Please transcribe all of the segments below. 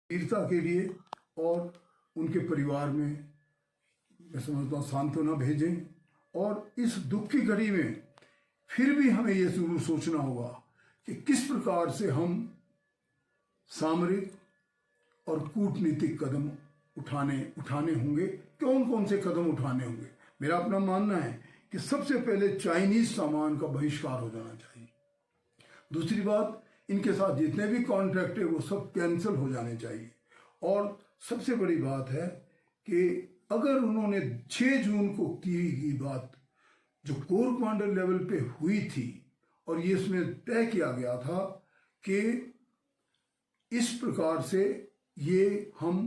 वीरता के लिए और उनके परिवार में मैं समझता हूँ सांत्वना भेजें। और इस दुख की घड़ी में फिर भी हमें ये जरूर सोचना होगा कि किस प्रकार से हम सामरिक और कूटनीतिक कदम उठाने होंगे, कौन कौन से कदम उठाने होंगे। मेरा अपना मानना है कि सबसे पहले चाइनीज सामान का बहिष्कार हो जाना चाहिए। दूसरी बात, इनके साथ जितने भी कॉन्ट्रैक्ट है वो सब कैंसिल हो जाने चाहिए। और सबसे बड़ी बात है कि अगर उन्होंने 6 जून को की गई बात जो कोर कमांडर लेवल पे हुई थी और ये इसमें तय किया गया था कि इस प्रकार से ये हम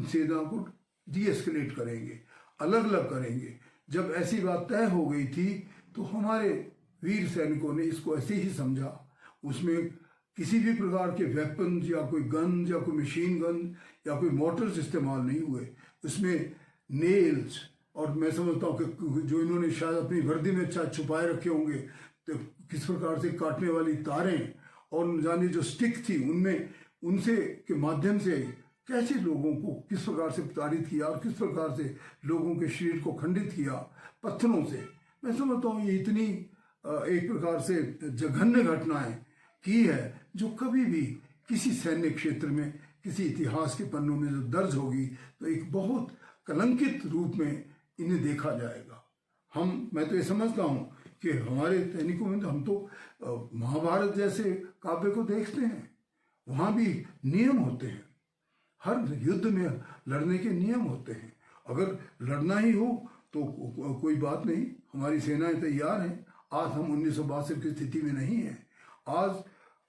सेना को डीएस्केलेट करेंगे, अलग अलग करेंगे, जब ऐसी बात तय हो गई थी तो हमारे वीर सैनिकों ने इसको ऐसे ही समझा। उसमें किसी भी प्रकार के वेपन या कोई गन या कोई मशीन गन या कोई मोटर्स इस्तेमाल नहीं हुए। उसमें नेल्स, और मैं समझता हूँ कि जो इन्होंने शायद अपनी वर्दी में छुपाए रखे होंगे तो किस प्रकार से काटने वाली तारें और न जाने जो स्टिक थी उनमें उनसे के माध्यम से कैसे लोगों को किस प्रकार से प्रताड़ित किया और किस प्रकार से लोगों के शरीर को खंडित किया पत्थरों से। मैं समझता हूँ ये इतनी एक प्रकार से जघन्य घटनाएं की है जो कभी भी किसी सैन्य क्षेत्र में किसी इतिहास के पन्नों में जो दर्ज होगी तो एक बहुत कलंकित रूप में इन्हें देखा जाएगा। मैं तो ये समझता हूँ कि हमारे सैनिकों में तो हम तो महाभारत जैसे काव्य को देखते हैं, वहाँ भी नियम होते हैं, हर युद्ध में लड़ने के नियम होते हैं। अगर लड़ना ही हो तो कोई बात नहीं, हमारी सेनाएं तैयार हैं। आज हम 1962 की स्थिति में नहीं हैं। आज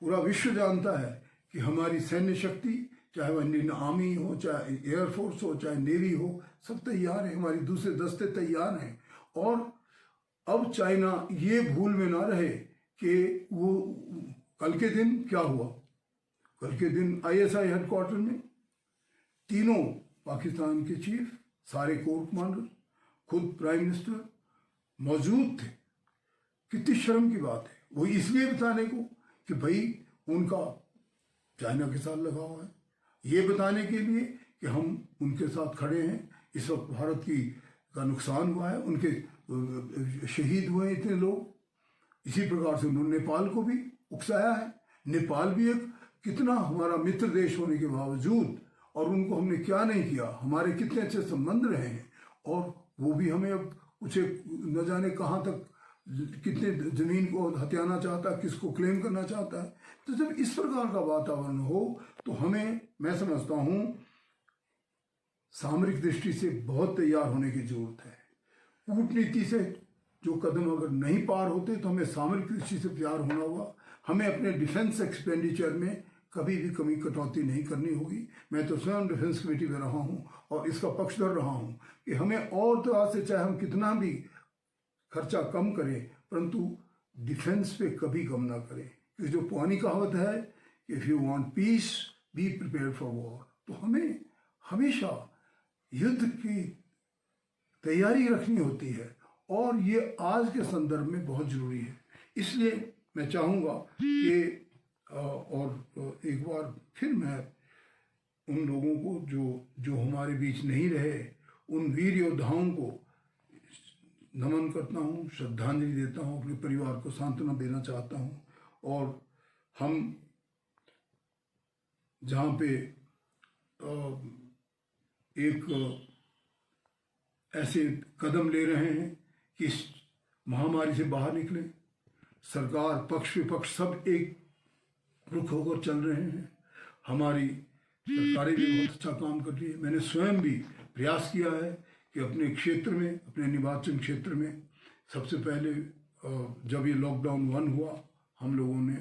पूरा विश्व जानता है कि हमारी सैन्य शक्ति, चाहे वह इंडियन आर्मी हो, चाहे एयरफोर्स हो, चाहे नेवी हो, सब तैयार है, हमारी दूसरे दस्ते तैयार हैं। और अब चाइना ये भूल में ना रहे कि वो कल के दिन क्या हुआ। कल के दिन आईएसआई हेडक्वार्टर में तीनों पाकिस्तान के चीफ, सारे कोर कमांडर, खुद प्राइम मिनिस्टर मौजूद थे। कितनी शर्म की बात है। वो इसलिए बताने को कि भाई उनका चाइना के साथ लगा हुआ है, ये बताने के लिए कि हम उनके साथ खड़े हैं। इस वक्त भारत का नुकसान हुआ है, उनके शहीद हुए इतने लोग। इसी प्रकार से उन्होंने नेपाल को भी उकसाया है। नेपाल भी एक कितना हमारा मित्र देश होने के बावजूद, और उनको हमने क्या नहीं किया, हमारे कितने अच्छे संबंध रहे हैं, और वो भी हमें अब उसे न जाने कहाँ तक कितने जमीन को हथियाना चाहता है, किसको क्लेम करना चाहता है। तो जब इस प्रकार का वातावरण हो तो हमें, मैं समझता हूँ, सामरिक दृष्टि से बहुत तैयार होने की जरूरत है। कूटनीति से जो कदम अगर नहीं पार होते तो हमें सामरिक दृष्टि से तैयार होना होगा। हमें अपने डिफेंस एक्सपेंडिचर में कभी भी कमी कटौती नहीं करनी होगी। मैं तो स्वयं डिफेंस कमेटी में रहा हूँ और इसका पक्षधर रहा हूँ कि हमें और तो आज से चाहे हम कितना भी खर्चा कम करें, परंतु डिफेंस पे कभी कम ना करें। क्योंकि जो पुरानी कहावत है कि if you want piece be prepared for war, तो हमें हमेशा युद्ध की तैयारी रखनी होती है, और ये आज के संदर्भ में बहुत जरूरी है। इसलिए मैं चाहूँगा कि और एक बार फिर मैं उन लोगों को जो हमारे बीच नहीं रहे, उन वीर योद्धाओं को नमन करता हूँ, श्रद्धांजलि देता हूँ, अपने परिवार को सांत्वना देना चाहता हूँ। और हम जहाँ पे एक ऐसे कदम ले रहे हैं कि इस महामारी से बाहर निकले, सरकार पक्ष विपक्ष सब एक रुख होकर चल रहे हैं। हमारी सरकारें भी बहुत अच्छा काम कर रही है। मैंने स्वयं भी प्रयास किया है कि अपने क्षेत्र में, अपने निर्वाचन क्षेत्र में, सबसे पहले जब ये लॉकडाउन 1 हुआ, हम लोगों ने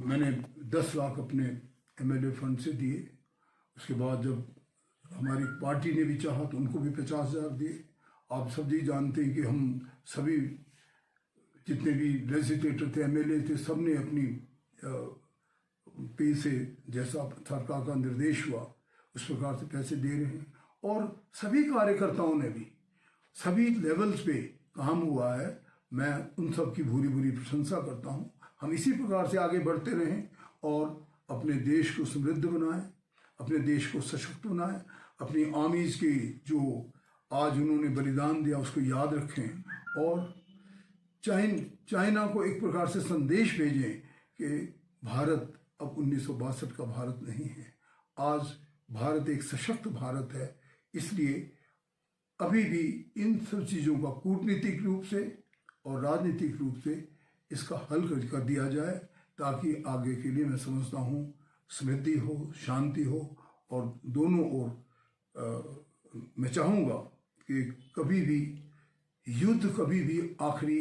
मैंने 10 लाख अपने एमएलए फंड से दिए। उसके बाद जब हमारी पार्टी ने भी चाहा तो उनको भी 50,000 दिए। आप सब जी जानते हैं कि हम सभी जितने भी लेजिस्लेटर थे, एमएलए थे, सब ने अपनी पे से जैसा सरकार का निर्देश हुआ उस प्रकार से पैसे दे रहे हैं। और सभी कार्यकर्ताओं ने भी सभी लेवल्स पे काम हुआ है। मैं उन सब की भूरी भूरी प्रशंसा करता हूँ। हम इसी प्रकार से आगे बढ़ते रहें और अपने देश को समृद्ध बनाएं, अपने देश को सशक्त बनाएं, अपनी आर्मीज की जो आज उन्होंने बलिदान दिया उसको याद रखें और चाइना को एक प्रकार से संदेश भेजें कि भारत अब 1962 का भारत नहीं है। आज भारत एक सशक्त भारत है। इसलिए अभी भी इन सब चीज़ों का कूटनीतिक रूप से और राजनीतिक रूप से इसका हल कर दिया जाए, ताकि आगे के लिए मैं समझता हूँ समृद्धि हो, शांति हो और दोनों ओर मैं चाहूँगा कि कभी भी युद्ध कभी भी आखिरी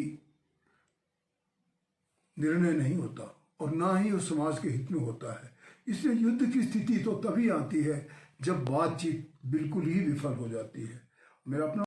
निर्णय नहीं होता और ना ही उस समाज के हित में होता है। इसलिए युद्ध की स्थिति तो तभी आती है जब बातचीत बिल्कुल ही विफल हो जाती है। मेरा अपना